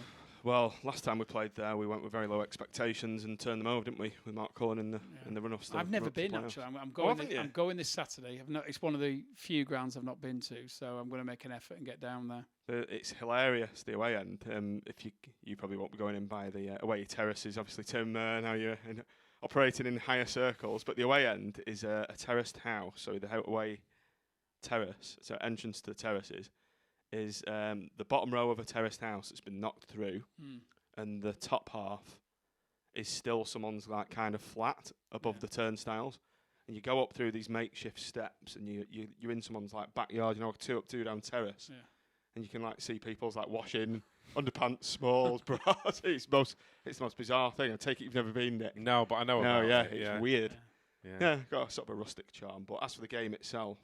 Well, last time we played there, we went with very low expectations and turned them over, didn't we? With Mark Cullen in the run-off. I've never been actually. I'm going. I'm going this Saturday. It's one of the few grounds I've not been to, so I'm going to make an effort and get down there. It's hilarious, the away end. If you probably won't be going in by the away terraces. Obviously, Tim, now you're operating in higher circles, but the away end is a terraced house. So the away terrace, so entrance to the terraces, is the bottom row of a terraced house that's been knocked through, and the top half is still someone's like kind of flat above the turnstiles. And you go up through these makeshift steps, and you're in someone's like backyard, two up, two down terrace. Yeah. And you can like see people's like washing underpants, smalls, bras. It's the most bizarre thing. I take it you've never been there. No, but I know about it. It's weird. Yeah, got a sort of a rustic charm. But as for the game itself,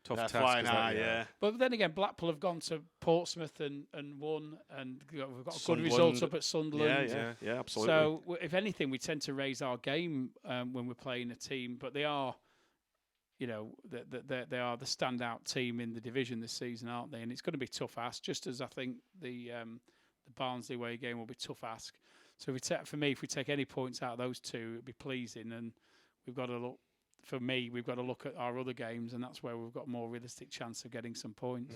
tough task. Flying high, But then again, Blackpool have gone to Portsmouth and won, and we've got good results up at Sunderland. Yeah, absolutely. So if anything, we tend to raise our game when we're playing a team, but they are you know, they are the standout team in the division this season, aren't they? And it's going to be a tough ask, just as I think the Barnsley away game will be a tough ask. So if we take any points out of those two, it'd be pleasing. And we've got to look. For me, we've got to look at our other games, and that's where we've got a more realistic chance of getting some points.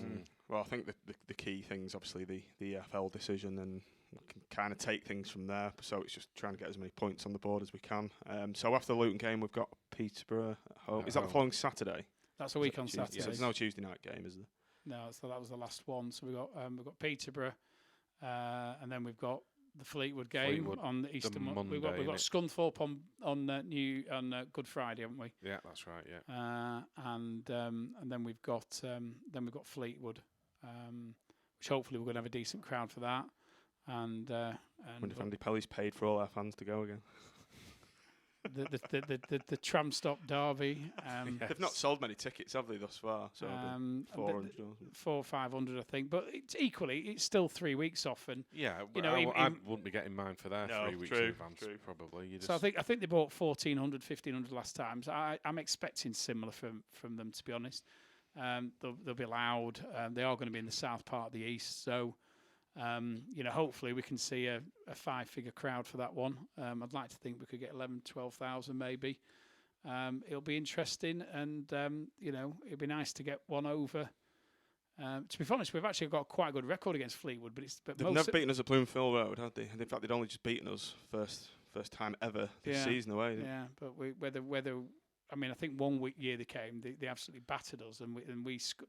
Well, I think the key thing is obviously the EFL decision, and we can kind of take things from there. So it's just trying to get as many points on the board as we can. So after the Luton game, we've got Peterborough at home. Is that the following Saturday? That's a week on Saturday. So there's no Tuesday night game, is there? No, so that was the last one. So we've got Peterborough, and then we've got the Fleetwood game on the Easter Monday. We've got Scunthorpe on Good Friday, haven't we? Yeah, that's right. Yeah. And then we've got Fleetwood, which hopefully we're going to have a decent crowd for that. And wonder if Andy Pelly's paid for all our fans to go again. the tram stop derby. They've not sold many tickets, have they, thus far? So 400, 400 or 500, I think. But it's still 3 weeks off, and yeah, you know, I wouldn't be getting mine for their 3 weeks in advance. Probably. So I think they bought 1,400, 1,500 last time. So I'm expecting similar from them, to be honest. They'll be loud. They are going to be in the south part of the east, so. You know, hopefully we can see a 5-figure crowd for that one. I'd like to think we could get 11,000, 12,000 maybe. It'll be interesting, and you know, it'd be nice to get one over. To be honest, we've actually got quite a good record against Fleetwood, but they've never beaten us at Bloomfield Road, have they? In fact, they'd only just beaten us first time ever this season away. Yeah, but whether I mean, I think 1 year they came, they absolutely battered us, and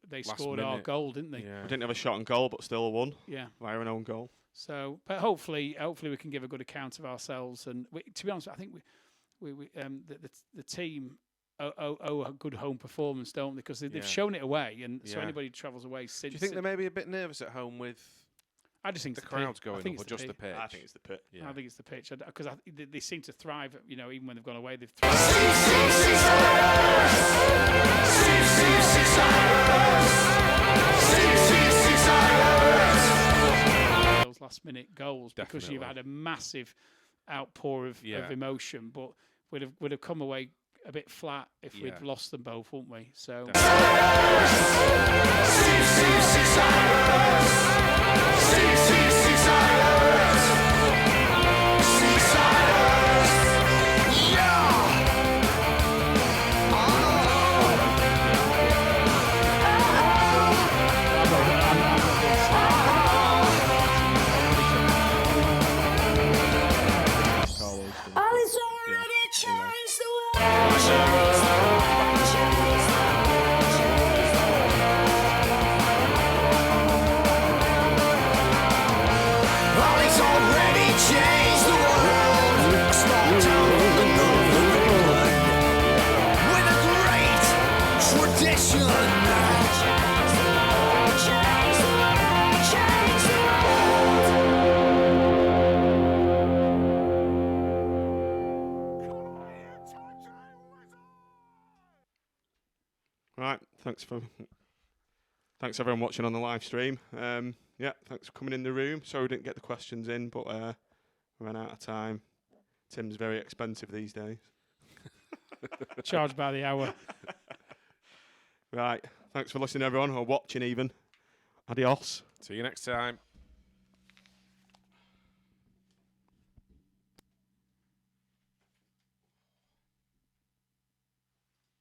they scored our goal, didn't they? Yeah. We didn't have a shot on goal, but still won. Yeah, via an own goal. So, but hopefully we can give a good account of ourselves. And to be honest, I think the team owe a good home performance, don't they? Because they've shown it away, and so anybody who travels away since. Do you think they may be a bit nervous at home with? I just think the crowd's going up, or just the pitch? I think it's the pitch. Yeah. I think it's the pitch because they seem to thrive. You know, even when they've gone away, they've thrived. Those last-minute goals, because you've had a massive outpour of emotion, but would have come away a bit flat if we'd lost them both, wouldn't we? So. Right, thanks everyone watching on the live stream. Thanks for coming in the room. Sorry we didn't get the questions in, but we ran out of time. Tim's very expensive these days. Charged by the hour. Right, thanks for listening everyone, or watching even. Adios. See you next time.